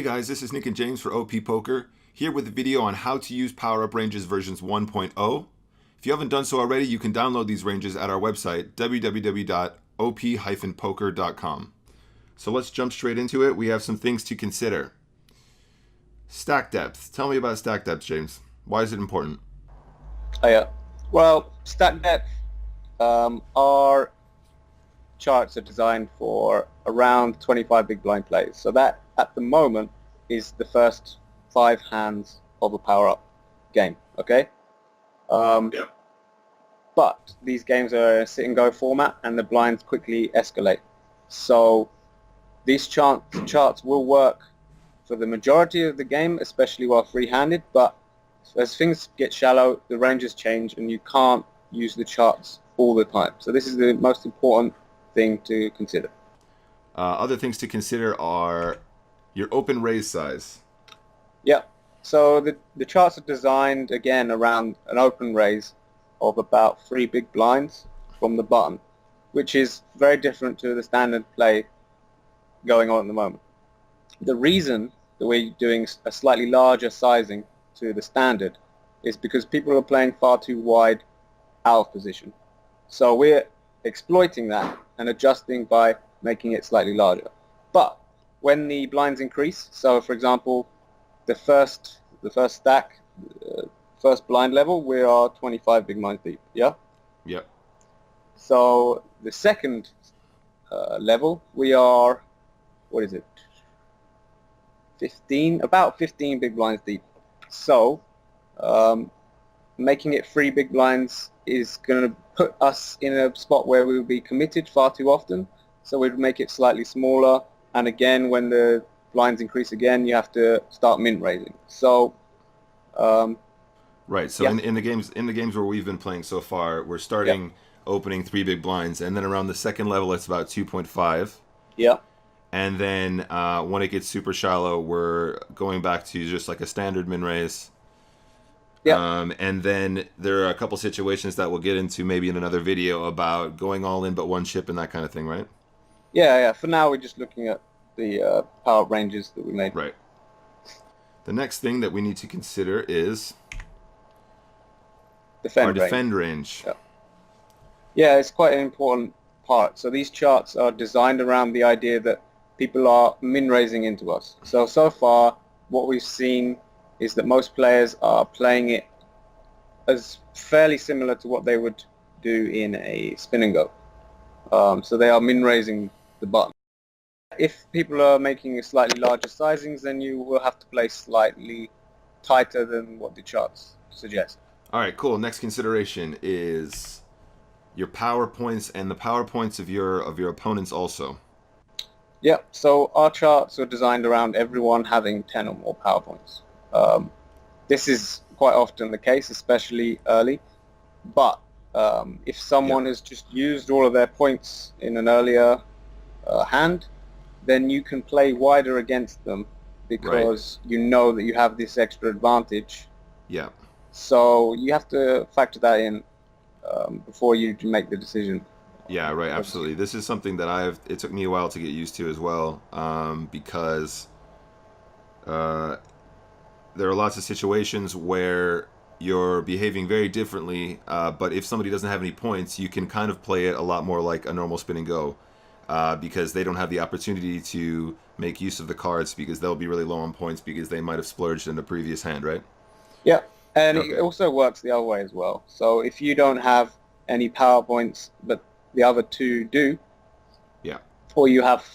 Hey guys, this is Nick and James for OP Poker, here with a video on how to use Power Up ranges versions 1.0. If you haven't done so already, you can download these ranges at our website, www.op.poker.contact. So let's jump straight into it. We have some things to consider. Stack depth. Tell me about stack depth, James. Why is it important? Oh, yeah. Well, stack depth, our charts are designed for around 25 big blind plays. So that, at the moment, is the first 5 hands of a power-up game, okay? Yeah. But these games are a sit-and-go format, and the blinds quickly escalate. So these charts will work for the majority of the game, especially while free-handed, but as things get shallow, the ranges change, and you can't use the charts all the time. So this is the most important thing to consider. Other things to consider are your open raise size. Yeah. So the charts are designed, again, around an open raise of about 3 big blinds from the button, which is very different to the standard play going on at the moment. The reason that we're doing a slightly larger sizing to the standard is because people are playing far too wide out of position. So we're exploiting that and adjusting by making it slightly larger. But when the blinds increase, so for example, the first stack, first blind level, we are 25 big blinds deep. Yeah. Yep. So the second level, we are, what is it? 15, about 15 big blinds deep. So making it 3 big blinds is going to put us in a spot where we will be committed far too often. So we'd make it slightly smaller. And again, when the blinds increase again, you have to start mint raising. So right. So yeah. in the games where we've been playing so far, we're starting opening 3 big blinds, and then around the second level, it's about 2.5. Yeah. And then when it gets super shallow, we're going back to just like a standard min raise. Yeah. And then there are a couple situations that we'll get into maybe in another video about going all in but one chip and that kind of thing, right? Yeah. For now, we're just looking at the power ranges that we made. Right. The next thing that we need to consider is our defend range. Yeah, it's quite an important part. So these charts are designed around the idea that people are min-raising into us. So far, what we've seen is that most players are playing it as fairly similar to what they would do in a spin and go. So they are min-raising the button. If people are making slightly larger sizings, then you will have to play slightly tighter than what the charts suggest. All right, cool. Next consideration is your power points and the power points of your opponents also. Yeah, so our charts are designed around everyone having 10 or more power points. This is quite often the case, especially early. But if someone has just used all of their points in an earlier hand, then you can play wider against them because you know that you have this extra advantage. Yeah. So you have to factor that in before you can make the decision. Yeah, right, absolutely. This is something that it took me a while to get used to as well, because there are lots of situations where you're behaving very differently, but if somebody doesn't have any points, you can kind of play it a lot more like a normal spin and go, because they don't have the opportunity to make use of the cards because they'll be really low on points because they might have splurged in the previous hand, right? Yeah, and it also works the other way as well. So if you don't have any power points, but the other two do, or you have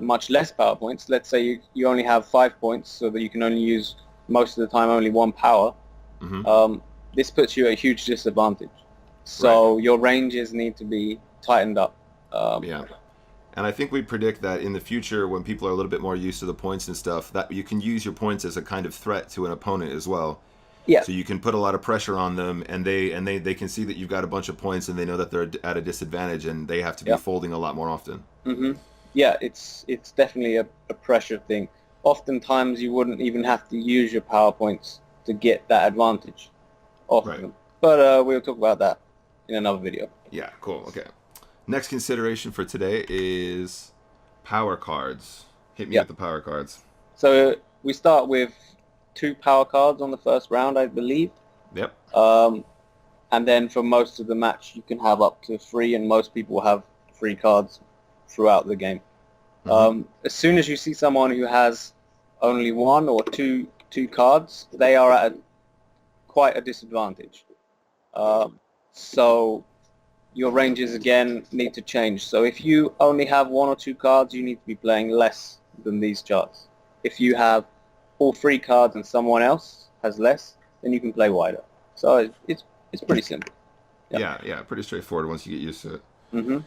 much less power points, let's say you only have 5 points so that you can only use most of the time only 1 power, this puts you at a huge disadvantage. So your ranges need to be tightened up. And I think we predict that in the future, when people are a little bit more used to the points and stuff, that you can use your points as a kind of threat to an opponent as well. Yeah. So you can put a lot of pressure on them, and they can see that you've got a bunch of points, and they know that they're at a disadvantage, and they have to be folding a lot more often. Yeah, it's definitely a pressure thing. Oftentimes, you wouldn't even have to use your power points to get that advantage off of them. But we'll talk about that in another video. Yeah, cool. Okay. Next consideration for today is power cards. Hit me with the power cards. So we start with 2 power cards on the first round, I believe. Yep. And then for most of the match, you can have up to 3, and most people have 3 cards throughout the game. As soon as you see someone who has only 1 or two cards, they are at quite a disadvantage. So your ranges again need to change. So if you only have 1 or 2 cards, you need to be playing less than these charts. If you have all 3 cards and someone else has less, then you can play wider. So it's pretty simple. Yeah, pretty straightforward once you get used to it. Mm-hmm.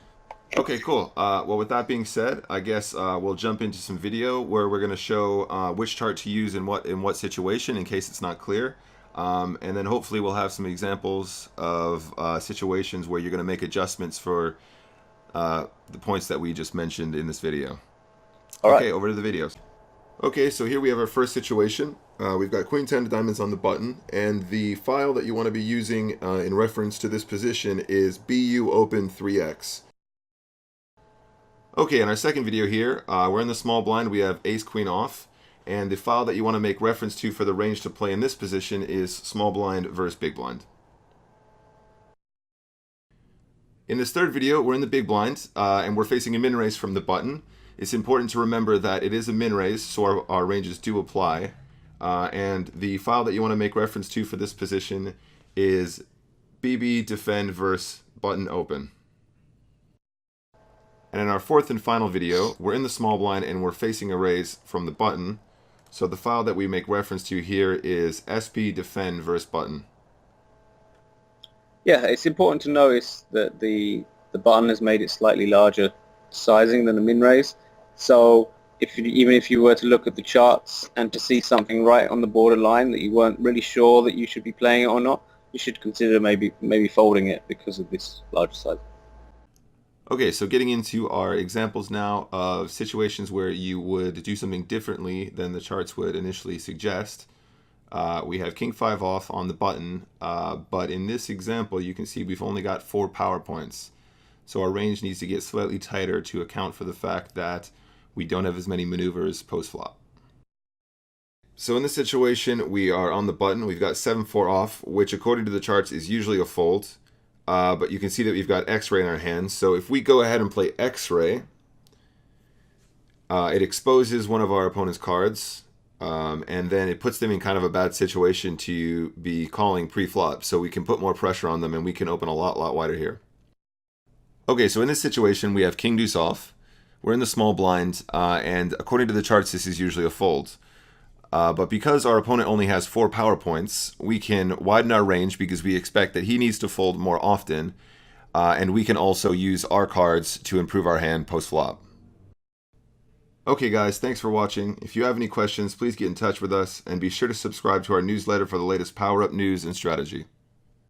Okay, cool. Well, with that being said, I guess we'll jump into some video where we're going to show which chart to use in what situation, in case it's not clear. And then hopefully we'll have some examples of situations where you're going to make adjustments for the points that we just mentioned in this video. All okay, right. over to the videos. Okay, so here we have our first situation. We've got Queen 10 of diamonds on the button, and the file that you want to be using in reference to this position is BU Open 3X. Okay, in our second video here, we're in the small blind. We have Ace Queen off, and the file that you want to make reference to for the range to play in this position is small blind versus big blind. In this third video, we're in the big blind, and we're facing a min raise from the button. It's important to remember that it is a min raise, so our ranges do apply. And the file that you want to make reference to for this position is BB defend versus button open. And in our fourth and final video, we're in the small blind and we're facing a raise from the button. So the file that we make reference to here is SP defend versus button. Yeah, it's important to notice that the button has made it slightly larger sizing than the min raise. So even if you were to look at the charts and to see something right on the borderline that you weren't really sure that you should be playing it or not, you should consider maybe folding it because of this larger size. Okay, so getting into our examples now of situations where you would do something differently than the charts would initially suggest. We have King 5 off on the button, but in this example you can see we've only got 4 power points. So our range needs to get slightly tighter to account for the fact that we don't have as many maneuvers post-flop. So in this situation we are on the button, we've got 7-4 off, which according to the charts is usually a fold. But you can see that we've got X-ray in our hands. So if we go ahead and play X-ray, it exposes one of our opponent's cards, and then it puts them in kind of a bad situation to be calling pre-flop. So we can put more pressure on them and we can open a lot wider here. Okay, so in this situation we have King Deuce off. We're in the small blind, and according to the charts this is usually a fold. But because our opponent only has 4 power points, we can widen our range because we expect that he needs to fold more often, and we can also use our cards to improve our hand post-flop. Okay guys, thanks for watching. If you have any questions, please get in touch with us, and be sure to subscribe to our newsletter for the latest Power Up news and strategy.